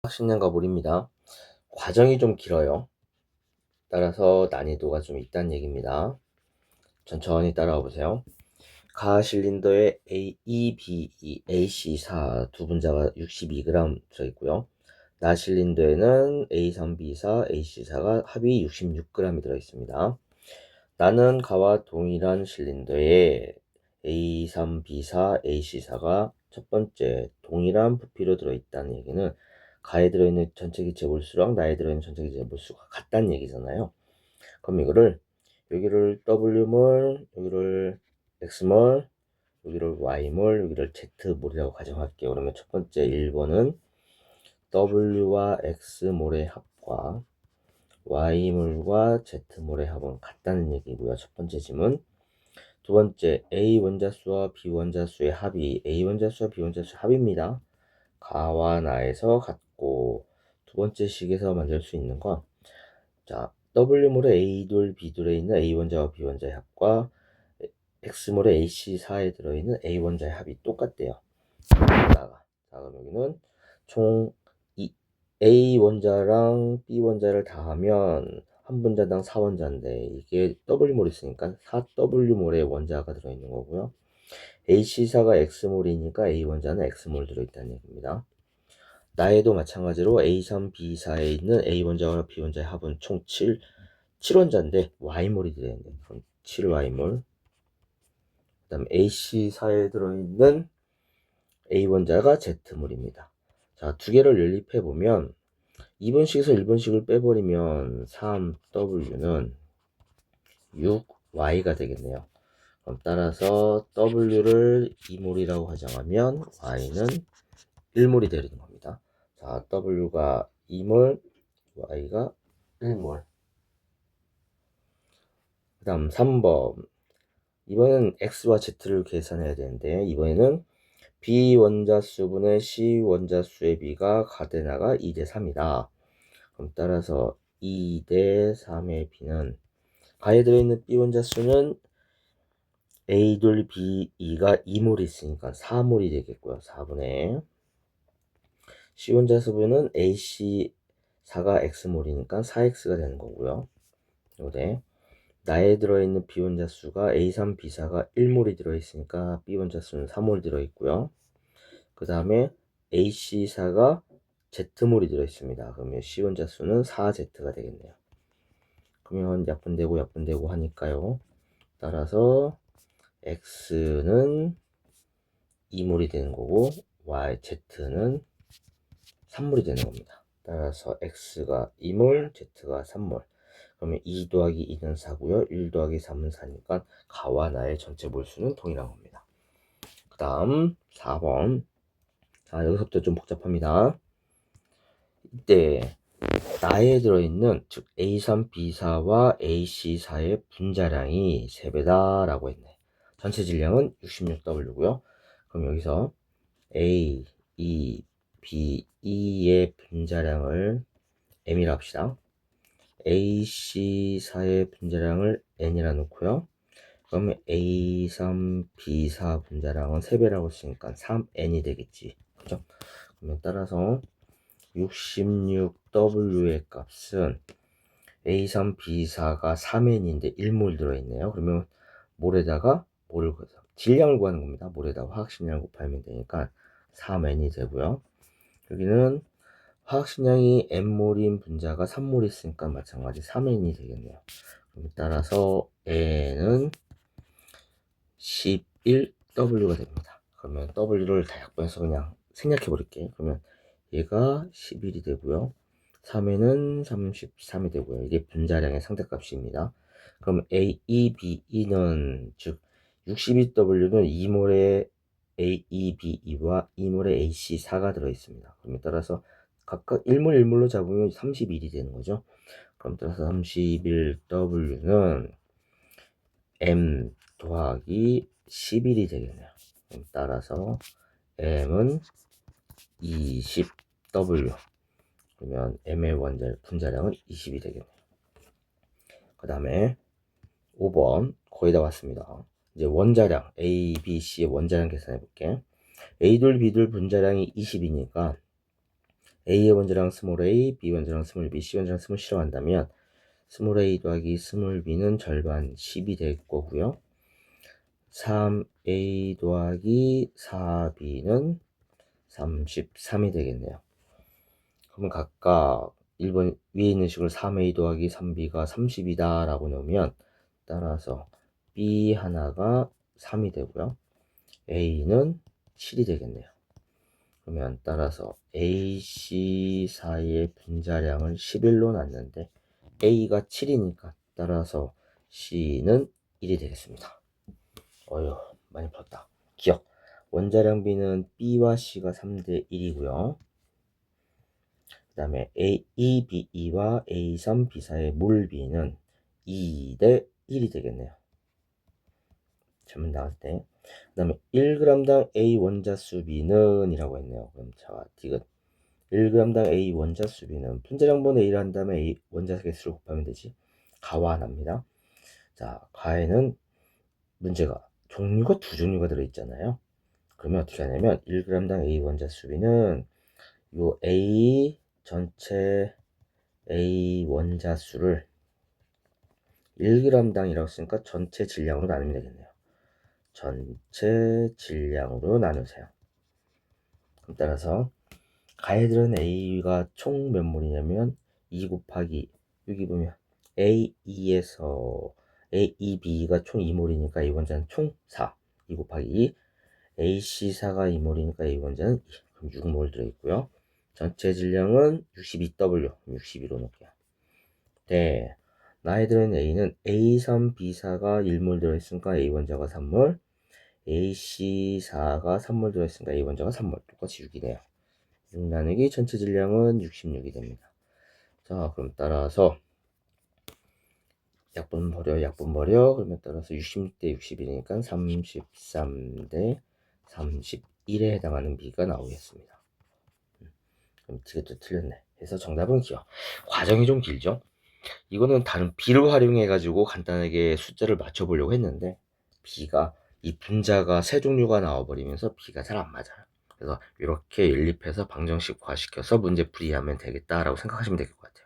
신년 가볼입니다. 과정이 좀 길어요. 따라서 난이도가 좀 있다는 얘기입니다. 천천히 따라와 보세요. 가 실린더에 A, E, B, E, AC4 두 분자가 62g 들어있고요. 나 실린더에는 A3, B4, AC4가 합이 66g이 들어있습니다. 나는 가와 동일한 실린더에 A3, B4, AC4가 첫 번째 동일한 부피로 들어있다는 얘기는 가에 들어있는 전체 기체 몰수랑 나에 들어있는 전체 기체 몰수가 같다는 얘기잖아요. 그럼 이거를 여기를 W몰, 여기를 X몰, 여기를 Y몰, 여기를 Z몰이라고 가정할게요. 그러면 첫 번째 1번은 W와 X몰의 합과 Y몰과 Z몰의 합은 같다는 얘기고요. 첫 번째 질문. 두 번째, A 원자수와 B 원자수의 합이 A 원자수와 B 원자수의 합입니다. 가와 나에서 같고, 두 번째 식에서 만들 수 있는 건, 자, W몰의 A돌, B돌에 있는 A 원자와 B 원자의 합과 X몰의 AC4에 들어있는 A 원자의 합이 똑같대요. 자, 그럼 여기는 총 A 원자랑 B 원자를 다 하면 한 분자당 4원자인데 이게 W몰 있으니까 4W몰의 원자가 들어있는 거고요. AC4가 X몰이니까 A 원자는 X몰 들어있다는 얘기입니다. 나에도 마찬가지로 A3, B4에 있는 A 원자와 B 원자의 합은 총 7원자인데 Y몰이 들어있네요. 그럼 7Y몰. 그 다음 AC4에 들어있는 A 원자가 Z몰입니다. 자, 두 개를 연립해 보면 2번식에서 1번식을 빼버리면 3W는 6Y가 되겠네요. 그럼 따라서 W를 2몰이라고 가정하면 Y는 1몰이 되는 겁니다. 자, W가 2몰, Y가 1몰. 그 다음 3번. 이번엔 X와 Z를 계산해야 되는데 이번에는 B 원자수분의 C 원자수의 B가 가데나가 2대 3이다. 그럼 따라서 2대 3의 B는 가에 들어있는 B 원자수는 A돌 B2가 2몰이 있으니까 4몰이 되겠고요. 4분의 C 원자수분은 AC4가 X몰이니까 4X가 되는 거고요. 요데 나에 들어있는 B 원자수가 A3, B4가 1몰이 들어있으니까 B 원자수는 3몰 들어있고요. 그 다음에 AC4가 Z몰이 들어있습니다. 그러면 C 원자수는 4Z가 되겠네요. 그러면 약분되고 하니까요. 따라서 X는 2몰이 되는 거고 Z는 3몰이 되는 겁니다. 따라서 X가 2몰, Z가 3몰. 그러면 2 더하기 2는 4고요. 1 더하기 3은 4니까 가와 나의 전체 몰수는 동일한 겁니다. 그 다음 4번. 자, 여기서부터 좀 복잡합니다. 이때 나에 들어있는 즉 A3, B4와 AC4의 분자량이 3배다 라고 했네. 전체 질량은 66W고요. 그럼 여기서 A, E, B, E의 분자량을 M이라 합시다. AC4의 분자량을 N이라 놓고요. 그러면 A3, B4 분자량은 3배라고 했으니까 3N이 되겠지. 그죠? 그러면 따라서 66W의 값은 A3, B4가 3N인데 1몰 들어있네요. 그러면 몰에다가 몰을 질량을 구하는 겁니다. 몰에다가 화학식량을 곱하면 되니까 3N이 되고요. 여기는 화학식량이 N몰인 분자가 3몰 있으니까 마찬가지 3N이 되겠네요. 그럼 따라서 N은 11W가 됩니다. 그러면 W를 다 약분해서 그냥 생략해 버릴게요. 그러면 얘가 11이 되고요. 3에는 33이 되고요. 이게 분자량의 상대값입니다. 그럼 A, E, B, E는 즉 62W는 2몰의 A, E, B, E와 2몰의 AC4가 들어있습니다. 그럼 따라서 각각 1몰 1몰로 잡으면 31이 되는 거죠. 그럼 따라서 31W는 M 더하기 11이 되겠네요. 그럼 따라서 M은 20W. 그러면 M의 분자량은 20이 되겠네요. 그 다음에 5번 거의 다 왔습니다. 이제 원자량 A, B, C의 원자량 계산해 볼게. A돌, B돌 분자량이 20이니까 A의 원자량 스몰 a, B 원자량 스몰 b, C 원자량 스몰 c로 한다면 스몰 a 더하기 스몰 b는 절반 10이 될 거고요. 3a 더하기 4b는 33이 되겠네요. 그러면 각각 1번 위에 있는 식을 3a 더하기 3b가 30이다 라고 넣으면 따라서 b 하나가 3이 되고요. a는 7이 되겠네요. 그러면 따라서 A, C 사이의 분자량을 11로 놨는데 A가 7이니까 따라서 C는 1이 되겠습니다. 어휴, 많이 풀었다. 기억. 원자량 B는 B와 C가 3대 1이고요. 그 다음에 A, B, E와 A3, B 사이의 몰 B는 2대 1이 되겠네요. 잘못 나왔을 때. 그 다음에 1g당 A 원자수 B는 이라고 했네요. 그럼 자, 디귿 1g당 A 원자수 B는 분자량분의 1을 한 다음에 A 원자 개수를 곱하면 되지. 가화납니다. 자, 가에는 문제가 종류가 두 종류가 들어있잖아요. 그러면 어떻게 하냐면 1g당 A 원자수 B는 요 A 전체 A 원자수를 1g당이라고 했으니까 전체 질량으로 나누면 되겠네요. 전체 질량으로 나누세요. 그럼 따라서 가해들은 A가 총 몇 몰이냐면 2 곱하기 여기 보면 A2에서 AEB가 총 2몰이니까 A 원자는 총 4. 2 곱하기 2 AC4가 2몰이니까 A 원자는 2. 그럼 6몰 들어있고요. 전체 질량은 62W 62로 놓을게요. 네, 나해들은 A는 A3, B4가 1몰 들어있으니까 A 원자가 3몰, AC4가 3몰 들어있으니까 A 원자가 3몰. 똑같이 6이네요. 6 나누기 전체 질량은 66이 됩니다. 자, 그럼 따라서 약분 버려. 그러면 따라서 66대 61이니까 33대 31에 해당하는 B가 나오겠습니다. 그럼 이것도 틀렸네. 그래서 정답은 기억. 과정이 좀 길죠? 이거는 다른 B를 활용해가지고 간단하게 숫자를 맞춰보려고 했는데 B가 이 분자가 세 종류가 나와버리면서 B가 잘 안 맞아요. 그래서 이렇게 연립해서 방정식화시켜서 문제 풀이하면 되겠다라고 생각하시면 될 것 같아요.